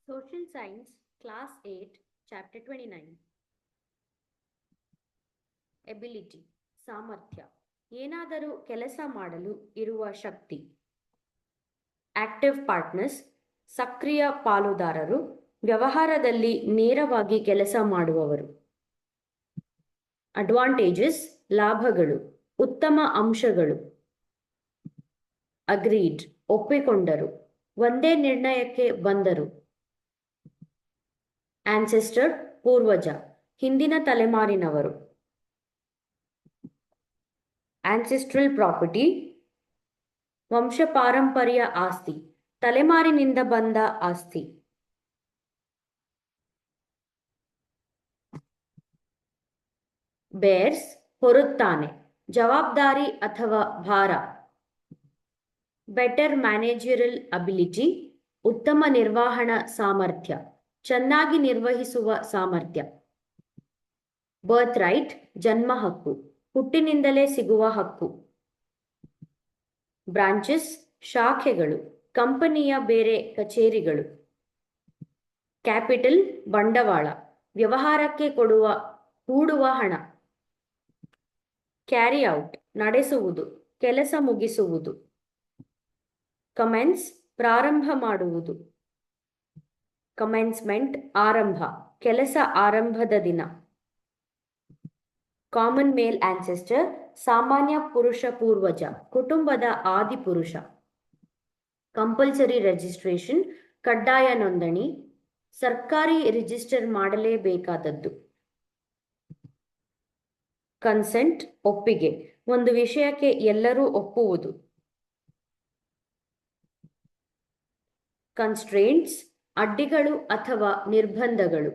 Social Science, Class 8, Chapter 29. Ability, ಸಾಮರ್ಥ್ಯ, ಏನಾದರೂ ಕೆಲಸ ಮಾಡಲು ಇರುವ ಶಕ್ತಿ. ಆಕ್ಟಿವ್ ಪಾರ್ಟ್ನರ್ಸ್, ಸಕ್ರಿಯ ಪಾಲುದಾರರು, ವ್ಯವಹಾರದಲ್ಲಿ ನೇರವಾಗಿ ಕೆಲಸ ಮಾಡುವವರು. ಅಡ್ವಾಂಟೇಜಸ್, ಲಾಭಗಳು, ಉತ್ತಮ ಅಂಶಗಳು. ಅಗ್ರೀಡ್, ಒಪ್ಪಿಕೊಂಡರು, ಒಂದೇ ನಿರ್ಣಯಕ್ಕೆ ಬಂದರು. ಆನ್ಸೆಸ್ಟರ್, ಪೂರ್ವಜ, ಹಿಂದಿನ ತಲೆಮಾರಿನವರು. ಆನ್ಸೆಸ್ಟ್ರಲ್ ಪ್ರಾಪರ್ಟಿ, ವಂಶಪಾರಂಪರ್ಯ ಆಸ್ತಿ, ತಲೆಮಾರಿನಿಂದ ಬಂದ ಆಸ್ತಿ. ಬೇರ್ಸ್, ಹೊರುತ್ತಾನೆ, ಜವಾಬ್ದಾರಿ ಅಥವಾ ಭಾರ. ಬೆಟರ್ ಮ್ಯಾನೇಜರಲ್ ಅಬಿಲಿಟಿ, ಉತ್ತಮ ನಿರ್ವಹಣಾ ಸಾಮರ್ಥ್ಯ, ಚೆನ್ನಾಗಿ ನಿರ್ವಹಿಸುವ ಸಾಮರ್ಥ್ಯ. ಬರ್ತ್ ರೈಟ್, ಜನ್ಮ ಹಕ್ಕು, ಹುಟ್ಟಿನಿಂದಲೇ ಸಿಗುವ ಹಕ್ಕು. ಬ್ರಾಂಚಸ್, ಶಾಖೆಗಳು, ಕಂಪನಿಯ ಬೇರೆ ಕಚೇರಿಗಳು. ಕ್ಯಾಪಿಟಲ್, ಬಂಡವಾಳ, ವ್ಯವಹಾರಕ್ಕೆ ಹೂಡುವ ಹಣ. ಕ್ಯಾರಿ ಔಟ್, ನಡೆಸುವುದು, ಕೆಲಸ ಮುಗಿಸುವುದು. ಕಮೆನ್ಸ್, ಪ್ರಾರಂಭ ಮಾಡುವುದು. ಕಮೆನ್ಸ್ಮೆಂಟ್, ಆರಂಭ, ಕೆಲಸ ಆರಂಭದ ದಿನ. ಕಾಮನ್ ಮೇಲ್ ಆನ್ಸೆಸ್ಟರ್, ಸಾಮಾನ್ಯ ಪುರುಷ ಪೂರ್ವಜ, ಕುಟುಂಬದ ಆದಿಪುರುಷ. ಕಂಪಲ್ಸರಿ ರಿಜಿಸ್ಟ್ರೇಷನ್, ಕಡ್ಡಾಯ ನೋಂದಣಿ, ಸರ್ಕಾರಿ ರಿಜಿಸ್ಟರ್ ಮಾಡಲೇಬೇಕಾದದ್ದು. ಕನ್ಸೆಂಟ್, ಒಪ್ಪಿಗೆ, ಒಂದು ವಿಷಯಕ್ಕೆ ಎಲ್ಲರೂ ಒಪ್ಪುವುದು. ಕನ್ಸ್ಟ್ರೇಂಟ್ಸ್, ಅಡ್ಡಿಗಳು ಅಥವಾ ನಿರ್ಬಂಧಗಳು.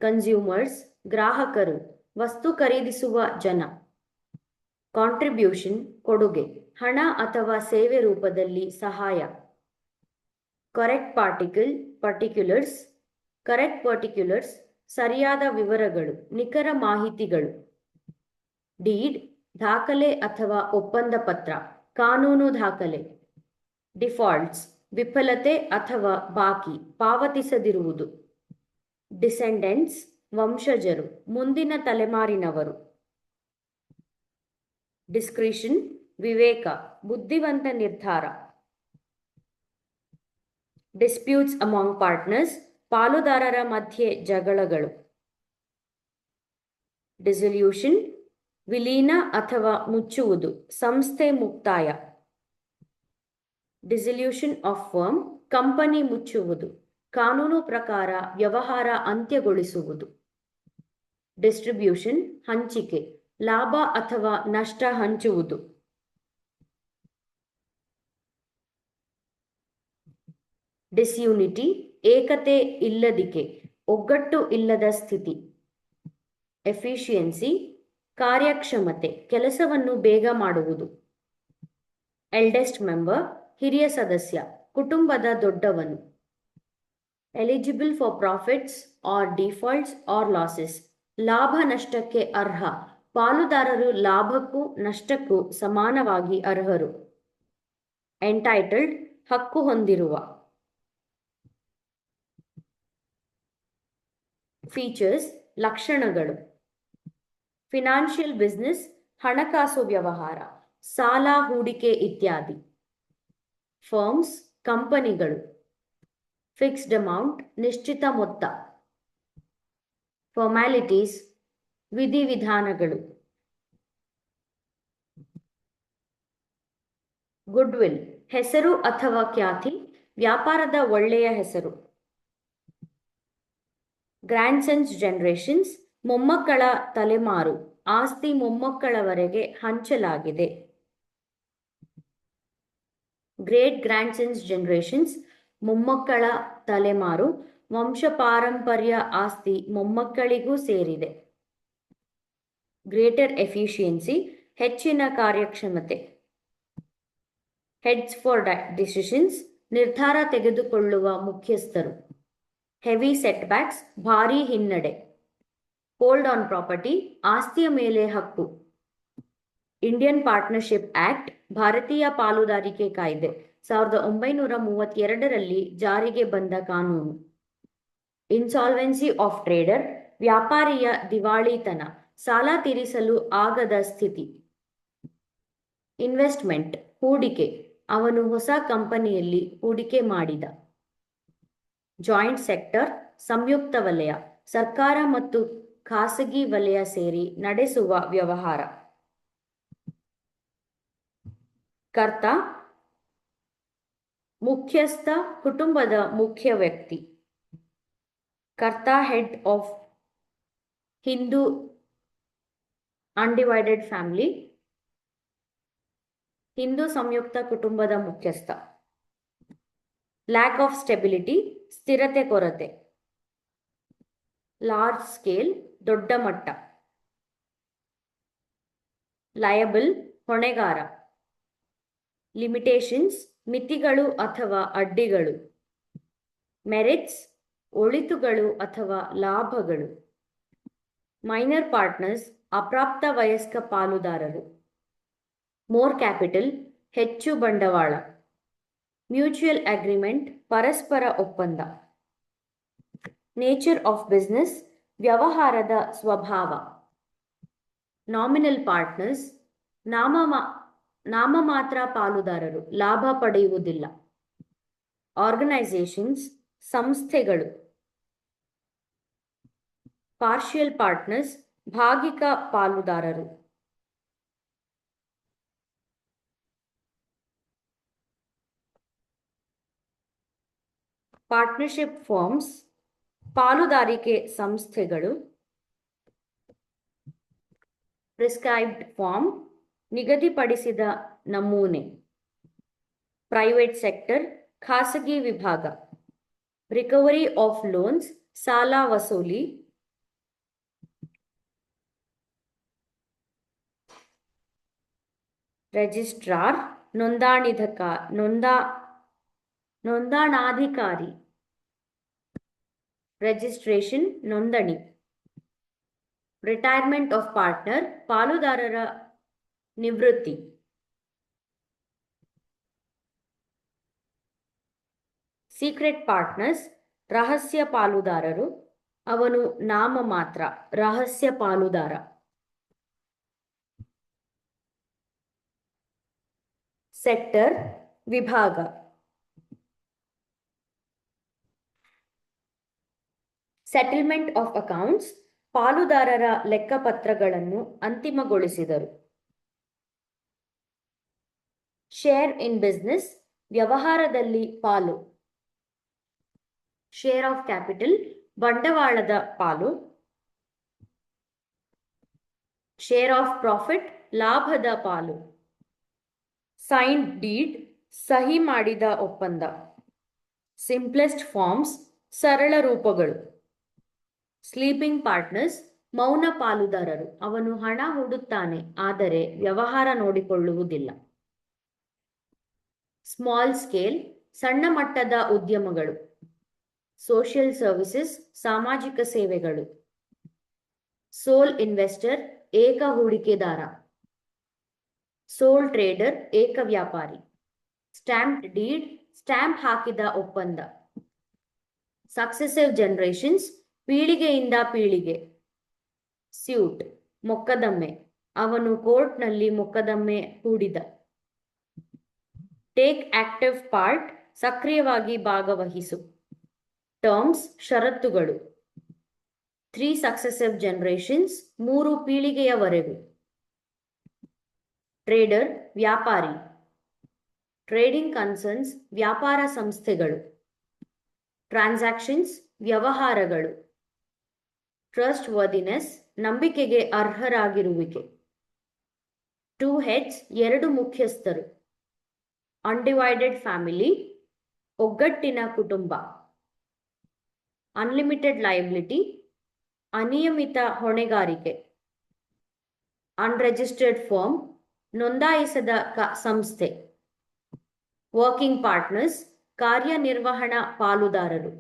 ಕನ್ಸ್ಯೂಮರ್ಸ್, ಗ್ರಾಹಕರು, ವಸ್ತು ಖರೀದಿಸುವ ಜನ. ಕಾಂಟ್ರಿಬ್ಯೂಷನ್, ಕೊಡುಗೆ, ಹಣ ಅಥವಾ ಸೇವೆ ರೂಪದಲ್ಲಿ ಸಹಾಯ. ಕರೆಕ್ಟ್ ಪರ್ಟಿಕ್ಯುಲರ್ಸ್, ಕರೆಕ್ಟ್ ಪರ್ಟಿಕ್ಯುಲರ್ಸ್, ಸರಿಯಾದ ವಿವರಗಳು, ನಿಖರ ಮಾಹಿತಿಗಳು. ಡೀಡ್, ದಾಖಲೆ ಅಥವಾ ಒಪ್ಪಂದ ಪತ್ರ, ಕಾನೂನು ದಾಖಲೆ. ಡಿಫಾಲ್ಟ್ಸ್, ವಿಫಲತೆ ಅಥವಾ ಬಾಕಿ, ಪಾವತಿಸದಿರುವುದು. ಡಿಸೆಂಡೆಂಟ್ಸ್, ವಂಶಜರು, ಮುಂದಿನ ತಲೆಮಾರಿನವರು. ಡಿಸ್ಕ್ರಿಷನ್, ವಿವೇಕ, ಬುದ್ಧಿವಂತ ನಿರ್ಧಾರ. ಡಿಸ್ಪ್ಯೂಟ್ಸ್ ಅಮಾಂಗ್ ಪಾರ್ಟ್ನರ್ಸ್, ಪಾಲುದಾರರ ಮಧ್ಯೆ ಜಗಳಗಳು. ಡಿಸಲ್ಯೂಷನ್, ವಿಲೀನ ಅಥವಾ ಮುಚ್ಚುವುದು, ಸಂಸ್ಥೆ ಮುಕ್ತಾಯ. ಡಿಸಲ್ಯೂಷನ್ ಆಫ್ ಫರ್ಮ್, ಕಂಪನಿ ಮುಚ್ಚುವುದು, ಕಾನೂನು ಪ್ರಕಾರ ವ್ಯವಹಾರ ಅಂತ್ಯಗೊಳಿಸುವುದು. ಡಿಸ್ಟ್ರಿಬ್ಯೂಷನ್, ಹಂಚಿಕೆ, ಲಾಭ ಅಥವಾ ನಷ್ಟ ಹಂಚುವುದು. ಡಿಸ್ಯೂನಿಟಿ, ಏಕತೆ ಇಲ್ಲದಿಕೆ, ಒಗ್ಗಟ್ಟು ಇಲ್ಲದ ಸ್ಥಿತಿ. ಎಫಿಷಿಯನ್ಸಿ, ಕಾರ್ಯಕ್ಷಮತೆ, ಕೆಲಸವನ್ನು ಬೇಗ ಮಾಡುವುದು. ಎಲ್ಡೆಸ್ಟ್ ಮೆಂಬರ್, ಹಿರಿಯ ಸದಸ್ಯ, ಕುಟುಂಬದ ದೊಡ್ಡವನು. Eligible for profits or defaults or losses, ಲಾಭ ನಷ್ಟಕ್ಕೆ ಅರ್ಹ, ಪಾಲುದಾರರು ಲಾಭಕ್ಕೂ ನಷ್ಟಕ್ಕೂ ಸಮಾನವಾಗಿ ಅರ್ಹರು. ಎಂಟೈಟಲ್ಡ್, ಹಕ್ಕು ಹೊಂದಿರುವ. ಫೀಚರ್ಸ್, ಲಕ್ಷಣಗಳು. ಫಿನಾನ್ಷಿಯಲ್ ಬಿಸ್ನೆಸ್, ಹಣಕಾಸು ವ್ಯವಹಾರ, ಸಾಲ, ಹೂಡಿಕೆ ಇತ್ಯಾದಿ. ಫರ್ಮ್ಸ್, ಕಂಪನಿಗಳು. ಫಿಕ್ಸ್ಡ್ ಅಮೌಂಟ್, ನಿಶ್ಚಿತ ಮೊತ್ತ. ಫಾರ್ಮ್ಯಾಲಿಟೀಸ್, ವಿಧಿವಿಧಾನಗಳು. ಗುಡ್ವಿಲ್, ಹೆಸರು ಅಥವಾ ಖ್ಯಾತಿ, ವ್ಯಾಪಾರದ ಒಳ್ಳೆಯ ಹೆಸರು. ಗ್ರ್ಯಾಂಡ್ಸನ್ಸ್ ಜನರೇಷನ್ಸ್, ಮೊಮ್ಮಕ್ಕಳ ತಲೆಮಾರು, ಆಸ್ತಿ ಮೊಮ್ಮಕ್ಕಳವರೆಗೆ ಹಂಚಲಾಗಿದೆ. ಗ್ರೇಟ್ ಗ್ರ್ಯಾಂಡ್ಸನ್ಸ್ ಜನರೇಷನ್ಸ್, ಮೊಮ್ಮಕ್ಕಳ ತಲೆಮಾರು, ವಂಶಪಾರಂಪರ್ಯ ಆಸ್ತಿ ಮೊಮ್ಮಕ್ಕಳಿಗೂ ಸೇರಿದೆ. ಗ್ರೇಟರ್ ಎಫಿಷಿಯನ್ಸಿ, ಹೆಚ್ಚಿನ ಕಾರ್ಯಕ್ಷಮತೆ. ಹೆಡ್ಸ್ ಫಾರ್ ಡಿಸಿಷನ್ಸ್, ನಿರ್ಧಾರ ತೆಗೆದುಕೊಳ್ಳುವ ಮುಖ್ಯಸ್ಥರು. ಹೆವಿ ಸೆಟ್ಬ್ಯಾಕ್ಸ್, ಭಾರೀ ಹಿನ್ನಡೆ. ಹೋಲ್ಡ್ ಆನ್ ಪ್ರಾಪರ್ಟಿ, ಆಸ್ತಿಯ ಮೇಲೆ ಹಕ್ಕು. ಇಂಡಿಯನ್ ಪಾರ್ಟ್ನರ್ಶಿಪ್ ಆಕ್ಟ್, ಭಾರತೀಯ ಪಾಲುದಾರಿಕೆ ಕಾಯ್ದೆ, 1932ರಲ್ಲಿ ಜಾರಿಗೆ ಬಂದ ಕಾನೂನು. ಇನ್ಸಾಲ್ವೆನ್ಸಿ ಆಫ್ ಟ್ರೇಡರ್, ವ್ಯಾಪಾರಿಯ ದಿವಾಳಿತನ, ಸಾಲ ತೀರಿಸಲು ಆಗದ ಸ್ಥಿತಿ. ಇನ್ವೆಸ್ಟ್ಮೆಂಟ್, ಹೂಡಿಕೆ, ಅವನು ಹೊಸ ಕಂಪನಿಯಲ್ಲಿ ಹೂಡಿಕೆ ಮಾಡಿದ. ಜಾಯಿಂಟ್ ಸೆಕ್ಟರ್, ಸಂಯುಕ್ತ ವಲಯ, ಸರ್ಕಾರ ಮತ್ತು ಖಾಸಗಿ ವಲಯ ಸೇರಿ ನಡೆಸುವ ವ್ಯವಹಾರ. ಕರ್ತ, ಮುಖ್ಯಸ್ಥ, ಕುಟುಂಬದ ಮುಖ್ಯ ವ್ಯಕ್ತಿ. Karta, head of Hindu undivided family, Hindu ಸಂಯುಕ್ತ ಕುಟುಂಬದ ಮುಖ್ಯಸ್ಥ. ಲ್ಯಾಕ್ ಆಫ್ ಸ್ಟೆಬಿಲಿಟಿ, ಸ್ಥಿರತೆ ಕೊರತೆ. ಲಾರ್ಜ್ ಸ್ಕೇಲ್, ದೊಡ್ಡ ಮಟ್ಟ. ಲಯಬಲ್, ಹೊಣೆಗಾರ. ಲಿಮಿಟೇಷನ್ಸ್, ಮಿತಿಗಳು ಅಥವಾ ಅಡ್ಡಿಗಳು. ಮೆರಿಟ್ಸ್, ಒಳಿತುಗಳು ಅಥವಾ ಲಾಭಗಳು. ಮೈನರ್ ಪಾರ್ಟ್ನರ್ಸ್, ಅಪ್ರಾಪ್ತ ವಯಸ್ಕ ಪಾಲುದಾರರು. ಮೋರ್ ಕ್ಯಾಪಿಟಲ್, ಹೆಚ್ಚು ಬಂಡವಾಳ. ಮ್ಯೂಚುವಲ್ ಅಗ್ರಿಮೆಂಟ್, ಪರಸ್ಪರ ಒಪ್ಪಂದ. ನೇಚರ್ ಆಫ್ ಬಿಸ್ನೆಸ್, ವ್ಯವಹಾರದ ಸ್ವಭಾವ. ನಾಮಿನಲ್ ಪಾರ್ಟ್ನರ್ಸ್, ನಾಮಮಾತ್ರ ಪಾಲುದಾರರು, ಲಾಭ ಪಡೆಯುವುದಿಲ್ಲ. ಆರ್ಗನೈಸೇಷನ್ಸ್, ಸಂಸ್ಥೆಗಳು. ಪಾರ್ಷಿಯಲ್ ಪಾರ್ಟ್ನರ್ಸ್, ಭಾಗಿಕ ಪಾಲುದಾರರು. ಪಾರ್ಟ್ನರ್ಶಿಪ್ ಫರ್ಮ್ಸ್, ಪಾಲುದಾರಿಕೆ ಸಂಸ್ಥೆಗಳು. ಪ್ರಿಸ್ಕ್ರೈಬ್ಡ್ ಫಾರ್ಮ್, ನಿಗದಿಪಡಿಸಿದ ನಮೂನೆ. ಪ್ರೈವೇಟ್ ಸೆಕ್ಟರ್, ಖಾಸಗಿ ವಿಭಾಗ. ರಿಕವರಿ ಆಫ್ ಲೋನ್ಸ್, ಸಾಲ ವಸೂಲಿ. ರಿಜಿಸ್ಟ್ರಾರ್, ನೋಂದಣಾಧಿಕಾರಿ. ರಿಜಿಸ್ಟ್ರೇಷನ್, ನೋಂದಣಿ. ರಿಟೈರ್ಮೆಂಟ್ ಆಫ್ ಪಾರ್ಟ್ನರ್, ಪಾಲುದಾರರ ನಿವೃತ್ತಿ. ಸೀಕ್ರೆಟ್ ಪಾರ್ಟ್ನರ್ಸ್, ರಹಸ್ಯ ಪಾಲುದಾರರು, ಅವನು ನಾಮಮಾತ್ರ, ರಹಸ್ಯ ಪಾಲುದಾರ. ಸೆಕ್ಟರ್, ವಿಭಾಗ. ಸೆಟಲ್ಮೆಂಟ್ ಆಫ್ ಅಕೌಂಟ್ಸ್, ಪಾಲುದಾರರ ಲೆಕ್ಕಪತ್ರಗಳನ್ನು ಅಂತಿಮಗೊಳಿಸಿದರು. ಶೇರ್ ಇನ್ ಬಿಸ್ನೆಸ್, ವ್ಯವಹಾರದಲ್ಲಿ ಪಾಲು. ಶೇರ್ ಆಫ್ ಕ್ಯಾಪಿಟಲ್, ಬಂಡವಾಳದ ಪಾಲು. ಶೇರ್ ಆಫ್ ಪ್ರಾಫಿಟ್, ಲಾಭದ ಪಾಲು. ಸೈನ್ಡ್ ಡೀಡ್, ಸಹಿ ಮಾಡಿದ ಒಪ್ಪಂದ. ಸಿಂಪ್ಲೆಸ್ಟ್ ಫಾರ್ಮ್ಸ್, ಸರಳ ರೂಪಗಳು. ಸ್ಲೀಪಿಂಗ್ ಪಾರ್ಟ್ನರ್ಸ್, ಮೌನ ಪಾಲುದಾರರು, ಅವನು ಹಣ ಹೂಡುತ್ತಾನೆ ಆದರೆ ವ್ಯವಹಾರ ನೋಡಿಕೊಳ್ಳುವುದಿಲ್ಲ. ಸ್ಮಾಲ್ ಸ್ಕೇಲ್, ಸಣ್ಣ ಮಟ್ಟದ ಉದ್ಯಮಗಳು. ಸೋಷಿಯಲ್ ಸರ್ವಿಸಸ್, ಸಾಮಾಜಿಕ ಸೇವೆಗಳು. ಸೋಲ್ ಇನ್ವೆಸ್ಟರ್, ಏಕ ಹೂಡಿಕೆದಾರ. ಸೋಲ್ ಟ್ರೇಡರ್, ಏಕ ವ್ಯಾಪಾರಿ. ಸ್ಟ್ಯಾಂಪ್ಡ್ ಡೀಡ್, ಸ್ಟ್ಯಾಂಪ್ ಹಾಕಿದ ಒಪ್ಪಂದ. ಸಕ್ಸೆಸಿವ್ ಜನರೇಷನ್ಸ್, ಪೀಳಿಗೆಯಿಂದ ಪೀಳಿಗೆ. ಸ್ಯೂಟ್, ಮೊಕದ್ದಮೆ, ಅವನು ಕೋರ್ಟ್ನಲ್ಲಿ ಮೊಕದ್ದಮೆ ಹೂಡಿದ. ಟೇಕ್ ಆಕ್ಟಿವ್ ಪಾರ್ಟ್, ಸಕ್ರಿಯವಾಗಿ ಭಾಗವಹಿಸು. ಟರ್ಮ್ಸ್, ಷರತ್ತುಗಳು. 3 ಸಕ್ಸೆಸಿವ್ ಜನರೇಷನ್ಸ್, 3 ಪೀಳಿಗೆಯವರೆಗೂ. ಟ್ರೇಡರ್, ವ್ಯಾಪಾರಿ. ಟ್ರೇಡಿಂಗ್ ಕನ್ಸರ್ನ್ಸ್, ವ್ಯಾಪಾರ ಸಂಸ್ಥೆಗಳು. ಟ್ರಾನ್ಸಾಕ್ಷನ್ಸ್, ವ್ಯವಹಾರಗಳು. ಟ್ರಸ್ಟ್ ವರ್ದಿನೆಸ್, ನಂಬಿಕೆಗೆ ಅರ್ಹರಾಗಿರುವಿಕೆ. 2 ಹೆಡ್ಸ್, 2 ಮುಖ್ಯಸ್ಥರು. ಅನ್ಡಿವೈಡೆಡ್ ಫ್ಯಾಮಿಲಿ, ಒಗ್ಗಟ್ಟಿನ ಕುಟುಂಬ. ಅನ್ಲಿಮಿಟೆಡ್ ಲಯಬಿಲಿಟಿ, ಅನಿಯಮಿತ ಹೊಣೆಗಾರಿಕೆ. ಅನ್ರಿಜಿಸ್ಟರ್ಡ್ ಫರ್ಮ್, ನೋಂದಾಯಿಸದ ಸಂಸ್ಥೆ. ವರ್ಕಿಂಗ್ ಪಾರ್ಟ್ನರ್ಸ್, ಕಾರ್ಯನಿರ್ವಹಣಾ ಪಾಲುದಾರರು.